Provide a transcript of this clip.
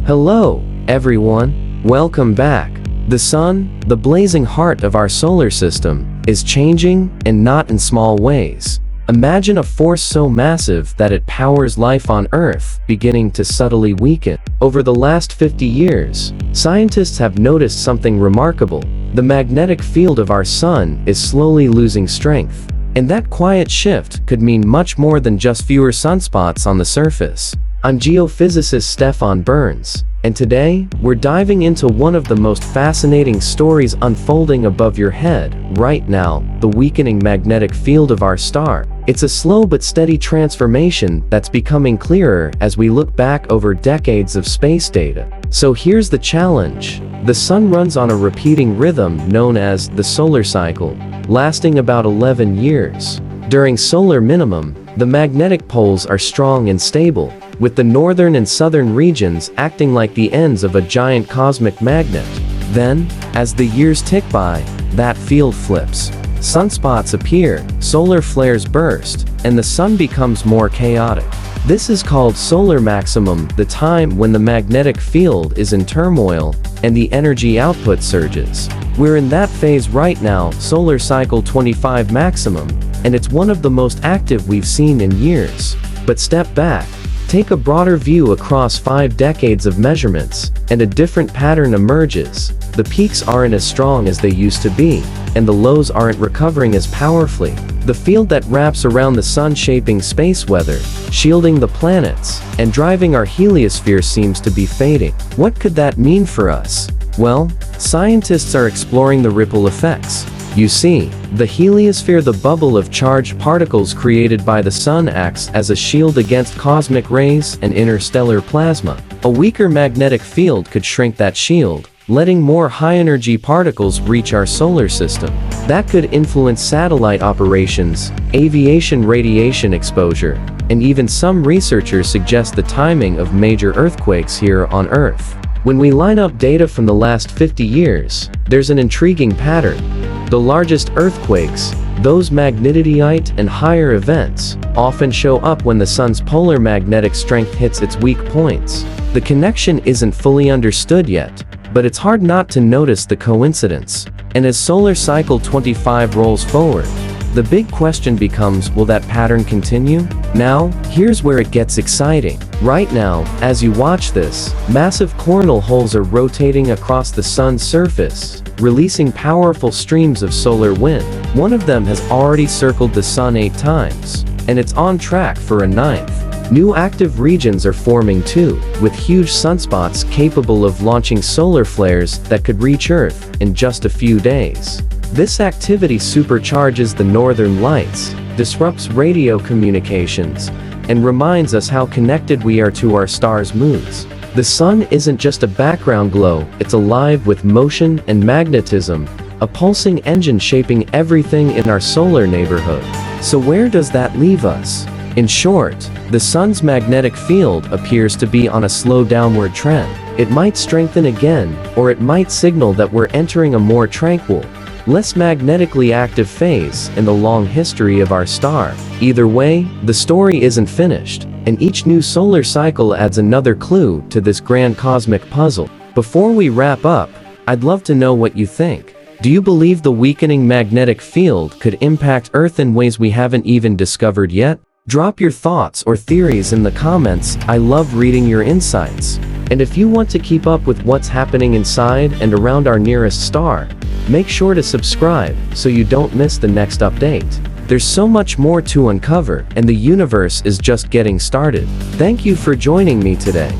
Hello, everyone. Welcome back. The Sun, the blazing heart of our solar system, is changing, and not in small ways. Imagine a force so massive that it powers life on Earth beginning to subtly weaken. Over the last 50 years, scientists have noticed something remarkable. The magnetic field of our Sun is slowly losing strength. And that quiet shift could mean much more than just fewer sunspots on the surface. I'm geophysicist Stefan Burns, and today, we're diving into one of the most fascinating stories unfolding above your head right now, the weakening magnetic field of our star. It's a slow but steady transformation that's becoming clearer as we look back over decades of space data. So here's the challenge. The Sun runs on a repeating rhythm known as the solar cycle, lasting about 11 years. During solar minimum, the magnetic poles are strong and stable, with the northern and southern regions acting like the ends of a giant cosmic magnet. Then, as the years tick by, that field flips. Sunspots appear, solar flares burst, and the Sun becomes more chaotic. This is called solar maximum, the time when the magnetic field is in turmoil and the energy output surges. We're in that phase right now, solar cycle 25 maximum, and it's one of the most active we've seen in years. But step back. Take a broader view across 5 decades of measurements, and a different pattern emerges. The peaks aren't as strong as they used to be, and the lows aren't recovering as powerfully. The field that wraps around the Sun shaping space weather, shielding the planets, and driving our heliosphere seems to be fading. What could that mean for us? Well, scientists are exploring the ripple effects. You see, the heliosphere, the bubble of charged particles created by the Sun, acts as a shield against cosmic rays and interstellar plasma. A weaker magnetic field could shrink that shield, letting more high-energy particles reach our solar system. That could influence satellite operations, aviation radiation exposure, and even some researchers suggest the timing of major earthquakes here on Earth. When we line up data from the last 50 years, there's an intriguing pattern. The largest earthquakes, those magnetite and higher events, often show up when the Sun's polar magnetic strength hits its weak points. The connection isn't fully understood yet, but it's hard not to notice the coincidence. And as solar cycle 25 rolls forward, the big question becomes, will that pattern continue? Now, here's where it gets exciting. Right now, as you watch this, massive coronal holes are rotating across the Sun's surface, releasing powerful streams of solar wind. One of them has already circled the Sun 8 times, and it's on track for a 9th. New active regions are forming too, with huge sunspots capable of launching solar flares that could reach Earth in just a few days. This activity supercharges the northern lights, disrupts radio communications, and reminds us how connected we are to our star's moods. The Sun isn't just a background glow, it's alive with motion and magnetism, a pulsing engine shaping everything in our solar neighborhood. So where does that leave us? In short, the Sun's magnetic field appears to be on a slow downward trend. It might strengthen again, or it might signal that we're entering a more tranquil, less magnetically active phase in the long history of our star. Either way, the story isn't finished, and each new solar cycle adds another clue to this grand cosmic puzzle. Before we wrap up, I'd love to know what you think. Do you believe the weakening magnetic field could impact Earth in ways we haven't even discovered yet? Drop your thoughts or theories in the comments. I love reading your insights. And if you want to keep up with what's happening inside and around our nearest star, make sure to subscribe so you don't miss the next update. There's so much more to uncover, and the universe is just getting started. Thank you for joining me today.